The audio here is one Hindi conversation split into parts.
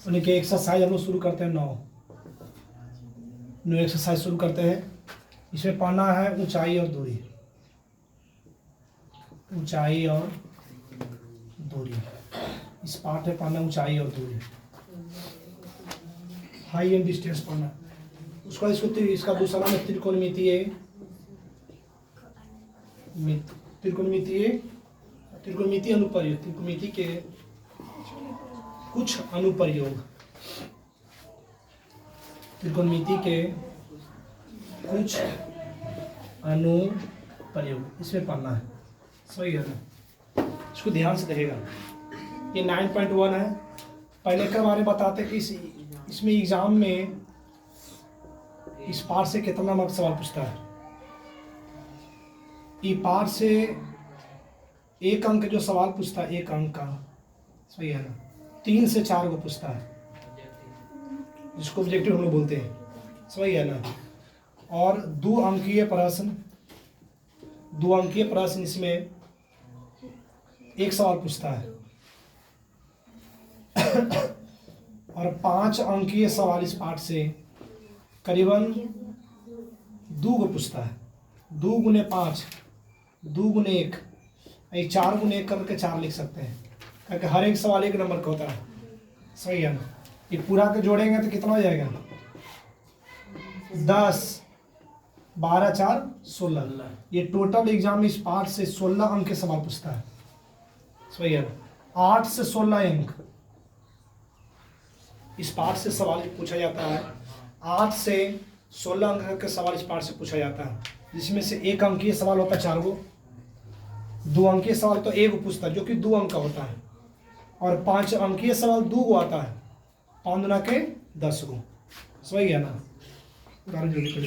उन्हीं के एक्सरसाइज हम लोग शुरू करते हैं। न्यू एक्सरसाइज शुरू करते हैं। इसमें पढ़ना है ऊंचाई और दूरी। ऊंचाई और दूरी, इस पाठ में पढ़ना ऊंचाई और दूरी, हाई एंड डिस्टेंस पढ़ना। उसका इसका दूसरा नाम है त्रिकोणमितीय। त्रिकोणमितीय अनुप्रयोग, त्रिकोणमिति के कुछ अनुप्रयोग, त्रिकोणमिति के कुछ अनुप्रयोग इसमें पढ़ना है। सही है ना? इसको ध्यान से देखेगा। ये 9.1 है। पहले के बारे में बताते कि इसमें एग्जाम में इस पाठ से कितना मार्क्स सवाल पूछता है। ये पाठ से 1 अंक जो सवाल पूछता है, 1 अंक का, सही है ना, 3 से 4 को पूछता है, जिसको ऑब्जेक्टिव हम लोग बोलते हैं। सही है ना? और 2 अंकीय प्रश्न, 2 अंकीय प्रश्न इसमें 1 सवाल पूछता है। और 5 अंकीय सवाल इस पाठ से करीबन 2 को पूछता है। 2 गुने 5, 2 गुने 1, 4 गुने 1 करके 4 लिख सकते हैं, क्योंकि हर एक सवाल 1 नंबर का होता है। सही है ना? ये पूरा के जोड़ेंगे तो कितना हो जाएगा? 10, 12, 4, 16। ये टोटल एग्जाम इस पाठ से 16 अंक के सवाल पूछता है। सही है ना? 8 से 16 अंक इस पाठ से सवाल पूछा जाता है। 8 से 16 अंक के सवाल इस पाठ से पूछा जाता है, जिसमें से 1 अंकीय सवाल होता है 4 गो, 2 अंकीय सवाल तो 1 पूछता है जो कि 2 अंक का होता है, और 5 अंकीय सवाल 2 गो आता है, 5 गुना के 10 गो। सही है ना? उदाहरण जो लिखे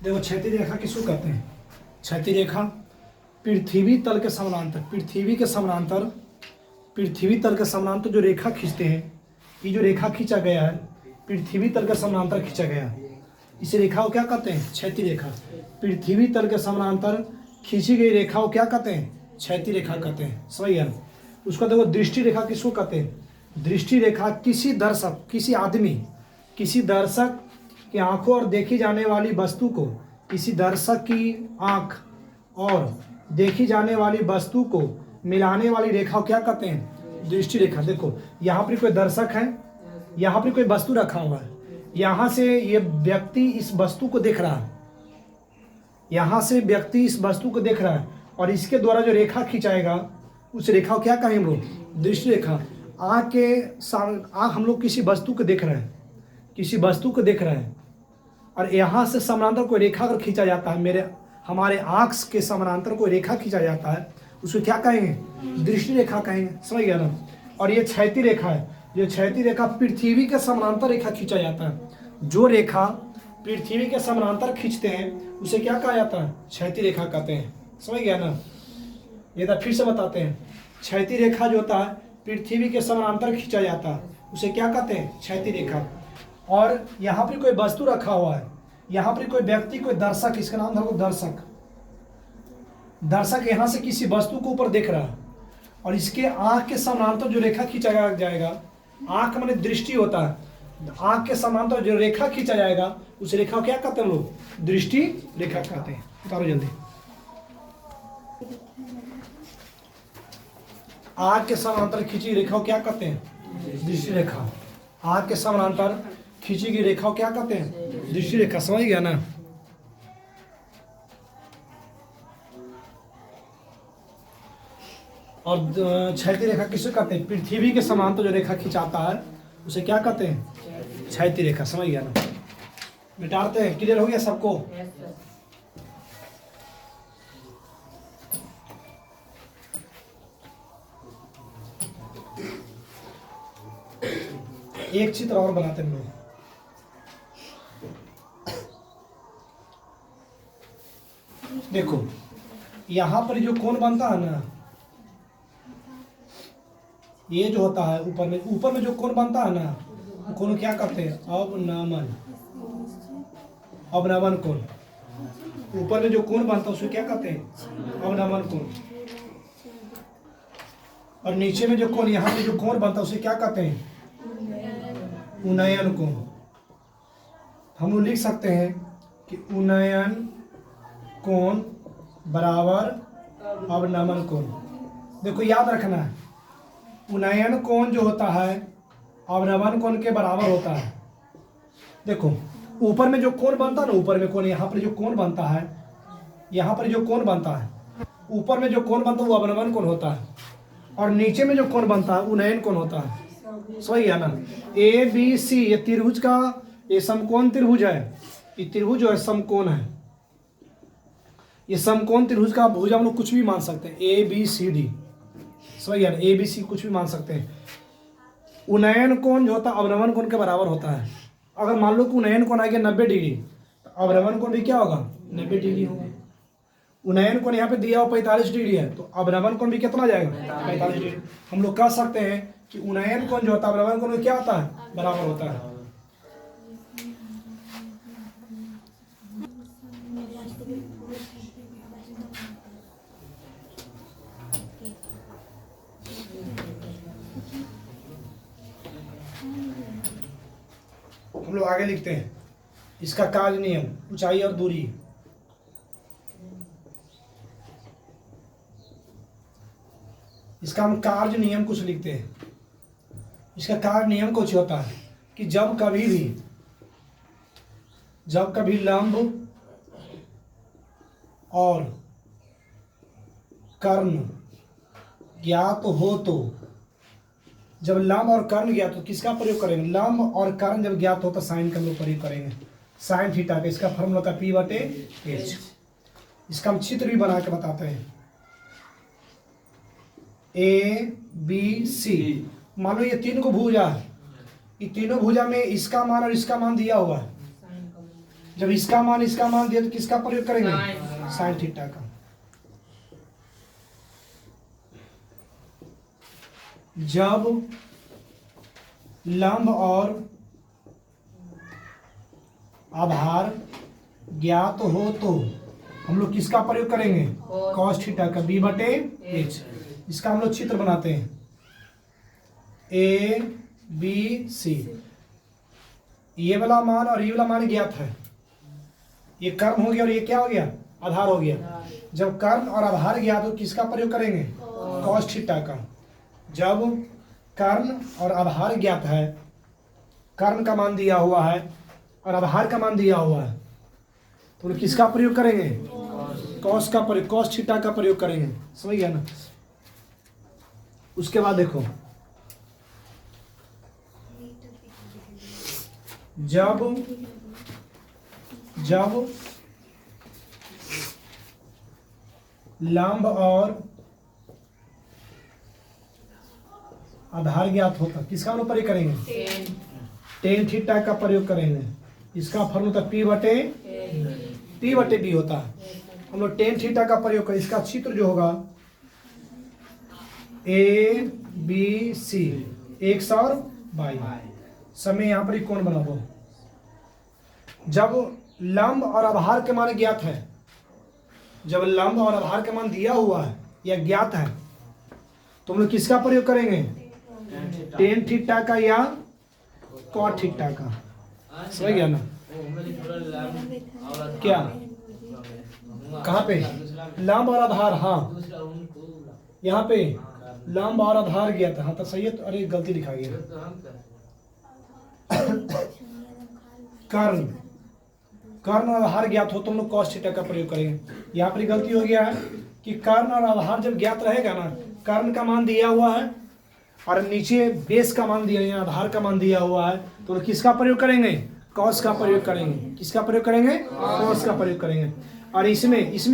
देखो, क्षैतिज रेखा किसको कहते हैं? क्षैतिज रेखा पृथ्वी तल के समानांतर, पृथ्वी तल के समानांतर जो रेखा खींचते हैं, ये जो रेखा खींचा गया है पृथ्वी तल के समानांतर खींचा गया है, इस रेखा को क्या कहते हैं? क्षैतिज रेखा। पृथ्वी तल के समानांतर खींची गई रेखा को क्या कहते हैं? क्षैतिज रेखा कहते हैं। सही है। उसका देखो दृष्टि रेखा किसको कहते हैं? दृष्टि रेखा किसी दर्शक, किसी आदमी, किसी दर्शक की आंखों और देखी जाने वाली वस्तु को, किसी दर्शक की आंख और देखी जाने वाली वस्तु को मिलाने वाली रेखा को क्या कहते हैं? दृष्टि रेखा। देखो यहाँ पर कोई दर्शक है, यहाँ पर कोई वस्तु रखा हुआ है, यहाँ से ये व्यक्ति इस वस्तु को देख रहा है, यहाँ से व्यक्ति इस वस्तु को देख रहा है, और इसके द्वारा जो रेखा खिंचाएगा उस रेखा को क्या कहें हम लोग? दृष्टि रेखा। आँख हम लोग किसी वस्तु को देख रहे हैं, किसी वस्तु को देख रहे हैं, और यहाँ से समानांतर कोई रेखा अगर खींचा जाता है, हमारे आँख के समानांतर कोई रेखा खींचा जाता है, उसको क्या कहेंगे? दृष्टि रेखा कहेंगे। समझ गया ना? और ये क्षैतिज रेखा है। ये क्षैतिज रेखा पृथ्वी के समानांतर रेखा खींचा जाता है। जो रेखा पृथ्वी के समानांतर खींचते हैं उसे क्या कहा जाता है? क्षैतिज रेखा कहते हैं। समझ गया ना? ये तो फिर से बताते हैं। क्षैतिज रेखा जो होता है पृथ्वी के समानांतर खींचा जाता है, उसे क्या कहते हैं? क्षैतिज रेखा। और यहाँ पर कोई वस्तु रखा हुआ है, यहाँ पर कोई व्यक्ति, कोई दर्शक, इसका नाम धरो दर्शक। दर्शक यहाँ से किसी वस्तु को ऊपर देख रहा है, और इसके आँख के समानांतर जो रेखा खींचा जाएगा, आँख माने दृष्टि होता है, आँख के समानांतर जो रेखा खींचा जाएगा उस रेखा को क्या कहते हैं लोग? दृष्टि रेखा कहते हैं। उतारो जल्दी। आँख के समानांतर खींची रेखा को क्या कहते हैं? दृष्टि रेखा। आँख के समानांतर खींची गई रेखा को क्या कहते हैं? दृष्टि रेखा। समझ गया ना? और क्षैतिज रेखा किसे कहते हैं? पृथ्वी के समानांतर जो रेखा खिंचाता है उसे क्या कहते हैं? क्षैतिज रेखा। समझ गया ना? मिटाते हैं। क्लियर हो गया सबको? एक चित्र और बनाते हैं लोग। देखो यहाँ पर जो कोण बनता है ना, ये जो होता है ऊपर में जो कोण बनता है ना, कोण क्या कहते हैं? अवनमन। अवनमन कोण। ऊपर में जो कोण बनता है उसको क्या कहते हैं? अवनमन कोण। और नीचे में जो कोण, यहाँ पे जो कोण बनता है उसे क्या कहते हैं? उन्नयन कोण। हम लोग लिख सकते हैं कि उन्नयन कोण बराबर अवनमन कोण। देखो याद रखना है, उन्नयन कोण जो होता है अवनमन कोण के बराबर होता है। देखो ऊपर में जो कोण बनता है ना, ऊपर में कोण, यहाँ पर जो कोण बनता है, यहाँ पर जो कोण बनता है, ऊपर में जो कोण बनता है वो अवनमन कोण होता है, और नीचे में जो कोण बनता है उन्नयन कोण होता है। सही है ना? ए बी सी ये त्रिभुज का, ये समकोण त्रिभुज है, ये त्रिभुज जो है समकोण है। ये समकोण त्रिभुज का भुज हम लोग कुछ भी मान सकते हैं, ए बी सी डी। सही है ना? ए बी सी कुछ भी मान सकते हैं। उन्नयन कोण जो होता है अवनमन कोण के बराबर होता है। अगर मान लो कि उन्नयन कोण आ गया 90 डिग्री, तो अवनमन कोण भी क्या होगा? 90 डिग्री होगा। उन्नयन कोण यहाँ पे दिया हुआ 45 डिग्री है, तो अवनमन कोण भी कितना जाएगा? 45 डिग्री। हम लोग कह सकते हैं कि उन्नयन कोण जो होता है अवनमन कोण में क्या होता है? बराबर होता है। हम लोग आगे लिखते हैं इसका कार्य नियम, ऊंचाई और दूरी। इसका हम कार्य नियम कुछ लिखते हैं। इसका कार्य नियम कुछ होता है कि जब कभी लंब और कर्ण ज्ञात हो तो, जब लंब और कर्ण ज्ञात हो किसका प्रयोग करेंगे? लंब और कर्ण जब ज्ञात हो तो साइन का हम लोग प्रयोग करेंगे, साइन थीटा का। इसका फॉर्मूला होता है P/H। इसका हम चित्र भी बना के बताते हैं। ए बी सी, मान लो ये तीन को भुजा है, ये तीनों भुजा में इसका मान और इसका मान दिया हुआ है। जब इसका मान दिया तो किसका प्रयोग करेंगे? साइन थीटा का। जब लंब और आधार ज्ञात हो तो हम लोग किसका प्रयोग करेंगे? कॉस थीटा का, B/H। इसका हम लोग चित्र बनाते हैं, A B C। ये वाला मान और ये वाला मान ज्ञात है, ये कर्म हो गया और ये क्या हो गया? आधार हो गया। जब कर्म और आधार ज्ञात हो किसका प्रयोग करेंगे? कॉस थीटा का। जब कर्ण और आधार ज्ञात है, कर्ण का मान दिया हुआ है और आधार का मान दिया हुआ है, तो किसका प्रयोग करेंगे? कॉस का प्रयोग, कॉस थीटा का प्रयोग करेंगे। समझ गया ना? उसके बाद देखो, जब लंब और आधार ज्ञात होता किसका हम लोग प्रयोग करेंगे? टेन थीटा का प्रयोग करेंगे। इसका फॉर्मूला P/B होता है। हम लोग टेन थीटा का प्रयोग करें। इसका चित्र जो होगा A B C, X और Y। समय यहाँ पर ही कोण बना दो। जब लंब और आधार के मान ज्ञात है, जब लंब और आधार के मान दिया हुआ है या ज्ञात है, तो हम लोग किसका प्रयोग करेंगे? टेन थीटा का या कॉट थीटा का। समझ गया ना? क्या कहाँ पे? लंब और आधार, हाँ यहाँ पे लंब और आधार गया था। हाँ तो सही है। तो अरे गलती लिखा गया, कर्ण और आधार ज्ञात हो तो हम लोग कॉस थीटा का प्रयोग करेंगे। यहाँ पर गलती हो गया है कि कर्ण और आधार जब ज्ञात रहेगा ना, कर्ण का मान दिया हुआ है और नीचे बेस का मान दिया है, आधार का मान दिया हुआ है, तो किसका प्रयोग करेंगे? कॉस का प्रयोग करेंगे। किसका प्रयोग करेंगे? कॉस का प्रयोग करेंगे। और इसमें इस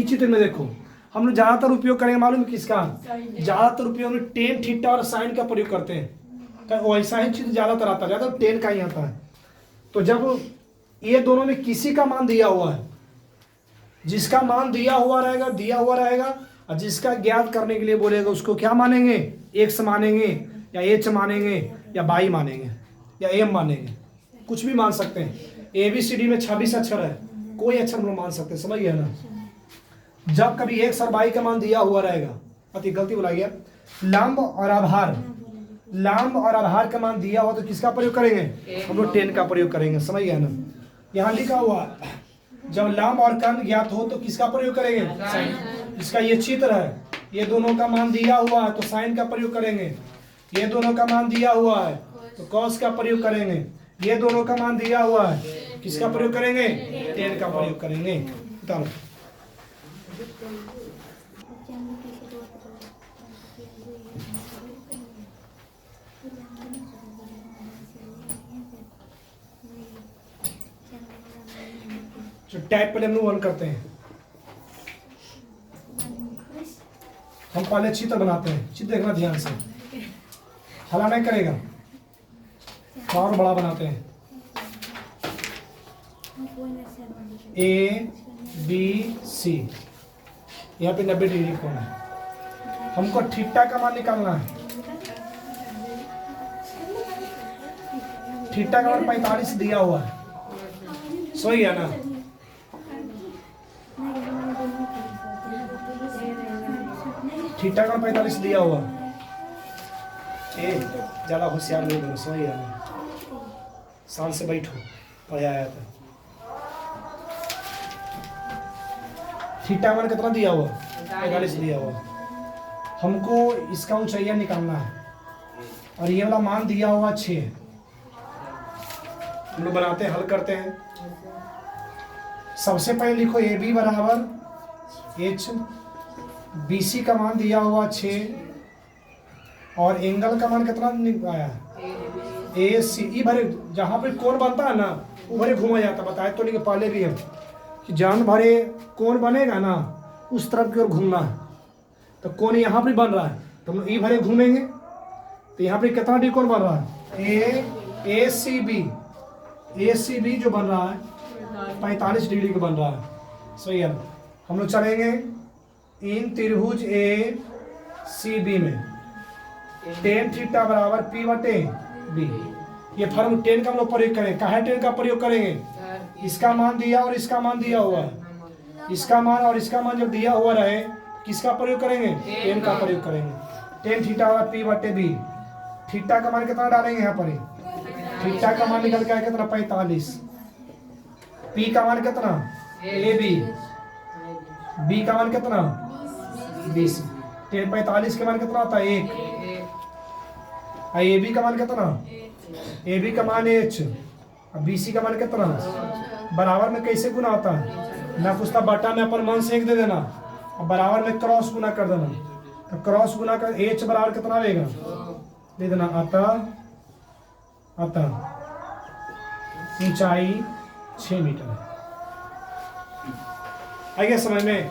चित्र में देखो, हम लोग ज्यादातर उपयोग करेंगे मालूम है किसका? ज्यादातर उपयोग में टेन थीटा और साइन का प्रयोग करते हैं। वैसा ही चित्र ज्यादातर आता है, ज्यादा टेन का ही आता है। तो जब ये दोनों में किसी का मान दिया हुआ है, जिसका मान दिया हुआ रहेगा और जिसका ज्ञात करने के लिए बोलेगा उसको क्या मानेंगे? एक्स मानेंगे या एच मानेंगे या वाई मानेंगे या एम मानेंगे, कुछ भी मान सकते हैं। ABCD में 26 अक्षर है, कोई अक्षर हम लोग मान सकते हैं, समझ गया ना। जब कभी x और y का मान दिया हुआ रहेगा, अति गलती बोला गया, लंब और आधार, लंब और आधार का मान दिया हुआ तो किसका प्रयोग करेंगे, हम लोग 10 का प्रयोग करेंगे, समझ गया ना। यहाँ लिखा हुआ जब लंब और कर्ण ज्ञात हो तो किसका प्रयोग करेंगे, साइन। इसका ये चित्र है, ये दोनों का मान दिया हुआ है तो साइन का प्रयोग करेंगे, ये दोनों का मान दिया हुआ है तो कॉस का प्रयोग करेंगे, ये दोनों का मान दिया हुआ है किसका प्रयोग करेंगे, 10 का प्रयोग करेंगे। बताओ जो टाइप पहले हम लोग 1 करते हैं, हम पहले चित्र बनाते हैं, चित्र देखना ध्यान से, हला नहीं करेगा, और बड़ा बनाते हैं, ABC, यहाँ पे 90 डिग्री कोण है, हमको थीटा का मान निकालना है, थीटा का मान 45 दिया हुआ है, सही है ना। थीटा का 45 दिया हुआ, ज्यादा होशियार नहीं बनो, सही है ना, शान से बैठो, पढ़ा आया था। थीटा मान कितना दिया हुआ, 45 दिया हुआ, हमको इसका ऊंचाइया निकालना है, और ये वाला मान दिया हुआ 6, हम लोग बनाते हैं, हल करते हैं। सबसे पहले लिखो AB बराबर H, BC का मान दिया हुआ 6, और एंगल का मान कितना आया, AC, भरे जहाँ पे कोण बनता है ना वो भरे घूमा जाता, बताए तो नहीं पहले भी है कि जान भरे कोण बनेगा ना उस तरफ की ओर घूमना है, तो कोण यहाँ पे बन रहा है तो हम ई भरे घूमेंगे, तो यहाँ पे कितना डी कोण बन रहा है, ACB जो बन रहा है 45 डिग्री का बन रहा है, सही है। हम लोग चलेंगे इन त्रिभुज ACB में tan थीटा बराबर P/B, ये फॉर्म 10 का हम लोग प्रयोग करेंगे, कहाँ 10 का प्रयोग करेंगे, इसका मान दिया और इसका मान दिया हुआ है, इसका मान और इसका मान जब दिया हुआ रहे किसका प्रयोग करेंगे, 10 का प्रयोग करेंगे, tan थीटा बराबर P/B, थीटा का मान कितना डालेंगे यहाँ पर, थीटा का मान निकल के आया कितना 45, P का मान कितना AB, B का मान कितना 20, 45 के मान कितना होता है 1, AB का मान कितना, AB का मान H, BC का मान कितना, बराबर में कैसे गुना होता है, ना पूछता बटा में अपन मान से 1 दे देना और बराबर में क्रॉस गुना कर देना, तो क्रॉस गुना कर H बराबर कितना आएगा दे देना, अतः ऊंचाई 6 मीटर है। आ गया समझ में।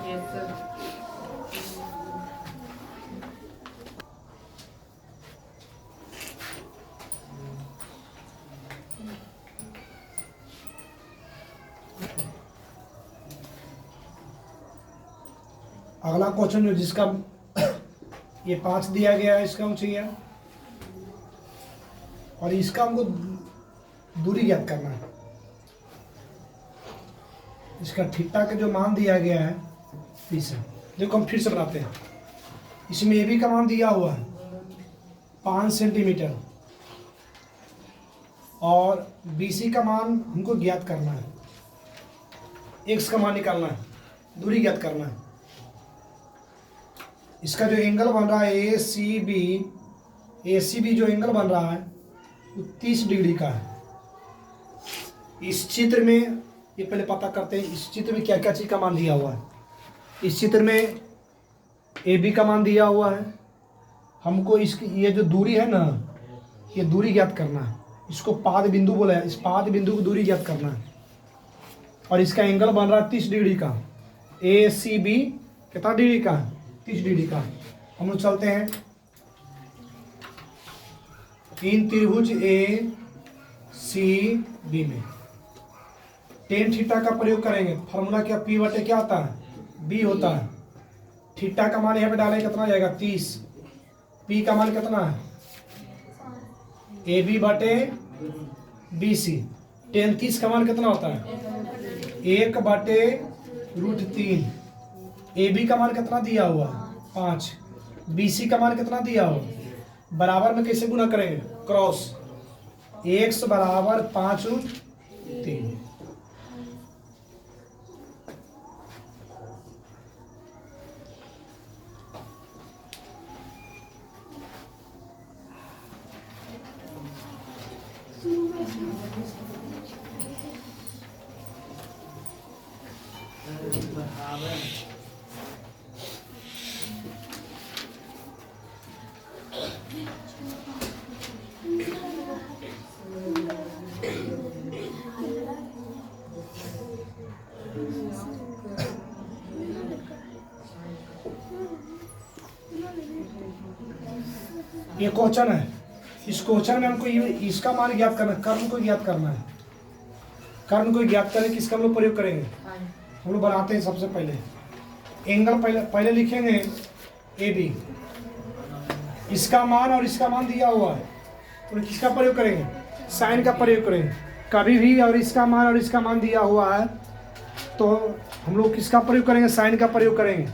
अगला क्वेश्चन जिसका ये 5 दिया गया है, इसका हम चाहिए और इसका हमको दूरी ज्ञात करना है। इसका थीटा का जो मान दिया गया है 30 है, देखो हम फिर से बनाते हैं। इसमें AB का मान दिया हुआ है 5 सेंटीमीटर और BC का मान हमको ज्ञात करना है, x का मान निकालना है, दूरी ज्ञात करना है। इसका जो एंगल बन रहा है ACB जो एंगल बन रहा है वो 30 डिग्री का है। इस चित्र में ये पहले पता करते हैं, इस चित्र में क्या क्या चीज़ का मान दिया हुआ है। इस चित्र में AB का मान दिया हुआ है, हमको इसकी ये जो दूरी है ना ये दूरी ज्ञात करना है, इसको पाद बिंदु बोला है, इस पाद बिंदु की दूरी ज्ञात करना है। और इसका एंगल बन रहा है 30 डिग्री का, ACB कितना डिग्री का है 30 डिग्री का। हम लोग चलते हैं इन त्रिभुज ACB में tan थीटा का प्रयोग करेंगे। फार्मूला क्या P/T क्या होता है B होता है। थीटा का मान यहाँ पे डालेंगे कितना जाएगा 30, P का मान कितना है AB/BC, टेन 30 का मान कितना होता है? 1/√3। ए बी का मान कितना दिया हुआ? 5। बी सी का मान कितना दिया हुआ? बराबर में कैसे गुना करेंगे? क्रॉस। x बराबर 5√3। ये क्वेश्चन है। इस क्वेश्चन में हमको इसका मान ज्ञात करना है, कर्म को ज्ञात करना है। कर्म को ज्ञात करने किसका हम लोग प्रयोग करेंगे? हम लोग बनाते हैं सबसे पहले एंगल। पहले लिखेंगे ए बी। इसका मान और इसका मान दिया हुआ है तो किसका प्रयोग करेंगे? साइन का प्रयोग करेंगे। कभी भी और इसका मान और इसका मान दिया हुआ है तो हम लोग किसका प्रयोग करेंगे? साइन का प्रयोग करेंगे।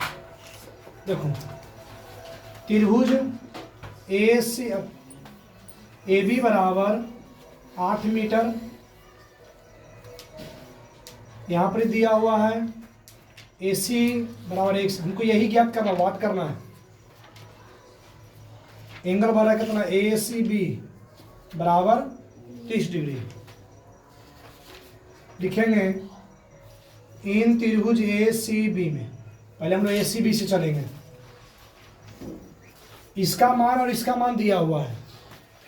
देखो त्रिभुज ए बी बराबर 8 मीटर यहाँ पर दिया हुआ है। ए सी बराबर 1। हमको यही ज्ञात करना, बात करना है। एंगल बराबर कितना? ए सी बी बराबर 30 डिग्री। लिखेंगे इन त्रिभुज ए सी बी में, पहले हम लोग ए सी बी से चलेंगे। इसका मान और इसका मान दिया हुआ है,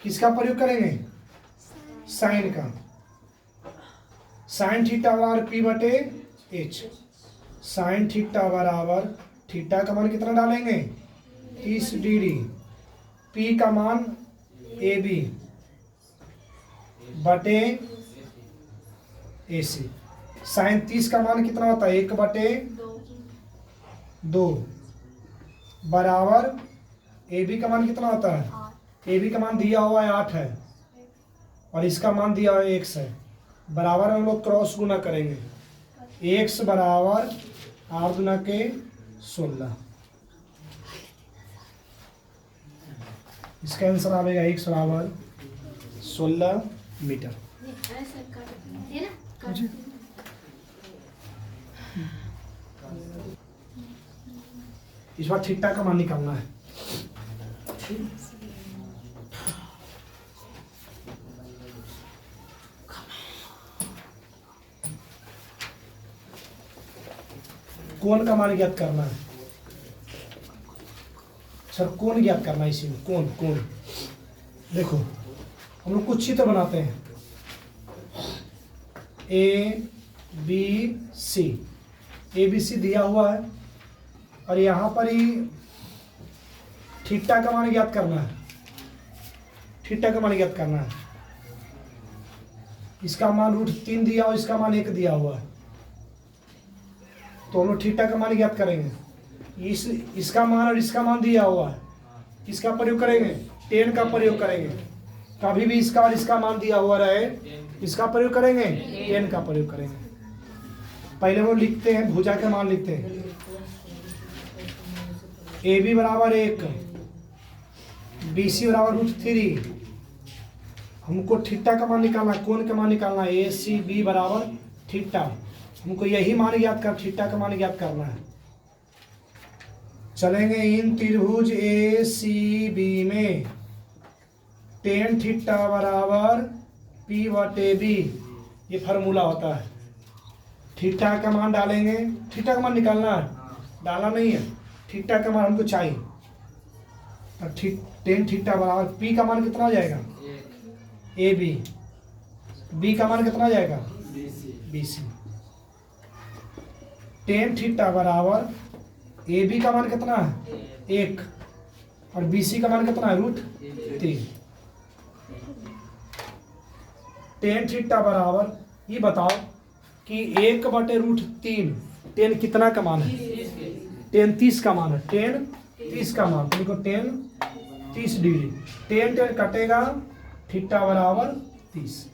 किसका प्रयोग करेंगे? साइन का। साइन थीटा बराबर P/H। साइन थीटा बराबर थीटा का मान कितना डालेंगे? 30 डिग्री। P का मान AB बटे AC। साइन 30 का मान कितना होता है? 1/2 बराबर AB का मान कितना होता है? AB का मान दिया हुआ है 8 है और इसका मान दिया हुआ है 1 है। बराबर हम लोग क्रॉस गुना करेंगे। x बराबर 8 गुना के 16। इसका आंसर आएगा x बराबर 16 मीटर। इस बार थीटा का मान निकालना है। कोण का मान ज्ञात करना है सर। कोण ज्ञात करना है इसी में। कोण कोण देखो हम लोग कुछ चित्र बनाते हैं। ए बी सी दिया हुआ है और यहाँ पर ही थीटा का मान ज्ञात करना है। थीटा का मान ज्ञात करना है। इसका मान √3 दिया और इसका मान 1 दिया हुआ है तो हम लोग थीटा का मान ज्ञात करेंगे। इसका मान और इसका मान दिया हुआ है, किसका प्रयोग करेंगे? टेन का प्रयोग करेंगे। कभी भी इसका और इसका मान दिया हुआ रहे, इसका प्रयोग करेंगे? टेन का प्रयोग करेंगे। पहले वो लिखते हैं, भुजा का मान लिखते हैं। ए बी बराबर 1, बी सी बराबर √3। हमको थीटा का मान निकालना, कोण का मान निकालना। ए सी बी बराबर थीटा। हमको यही मान ज्ञात कर, थीटा का मान ज्ञात करना है। चलेंगे इन त्रिभुज ए सी बी में टेन थीटा बराबर P/B। ये फार्मूला होता है। थीटा का मान डालेंगे। थीटा का मान निकालना है, डालना नहीं है। थीटा का मान हमको चाहिए। टेन थीटा बराबर P का मान कितना आ जाएगा? AB। B का मान कितना आ जाएगा? BC। टेन थीटा बराबर AB का मान कितना है? 1 और BC का मान कितना है? √3। टेन थीटा बराबर, ये बताओ कि 1/√3 टेन कितना का मान है? टेन 30 का मान है। टेन 30 का मान, देखो टेन 30 डिग्री। टेन कटेगा, थीटा बराबर 30।